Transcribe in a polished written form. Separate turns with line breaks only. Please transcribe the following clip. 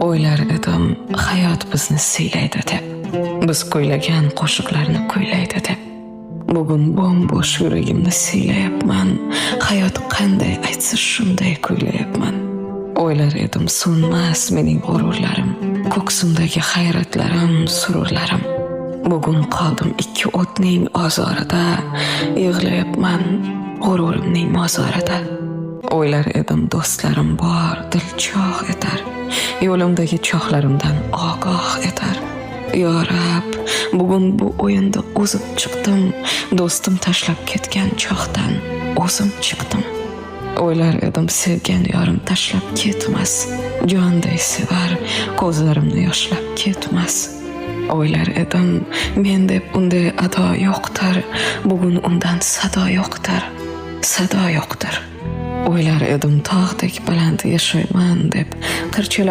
O'ylar edim hayot bizni siylaydi deb, biz kuylagan qo'shiqlarni kuylaydi deb. Bugun bo'sh yuragimni siylayapman, hayot qanday aytsa shunday kuylayapman. O'ylar edim so'nmas mening g'ururlarim, ko'ksimdagi hayratlarim, sururlarim. Bugun qoldim ikki o'tning ozorida, yig'layapman g'ururimning mozorida. O'ylar edim do'stlarim bor, dil cho'g' etar, yo'limdagi choqlarimdan ogoh etar. Yo Rab, bugun bu o'yinda o'zim chiqdim, do'stim tashlab ketgan choqdan o'zim chiqdim. O'ylar edim sevgan yorim tashlab ketmas, jonday sevar, ko'zlarimni yoshlab ketmas. O'ylar edim men deb unday ado yo'qdir, bugun undan sado yo'qdir, sado yo'qdir. O'ylar edim tog'dek baland yashayman deb, qirchalar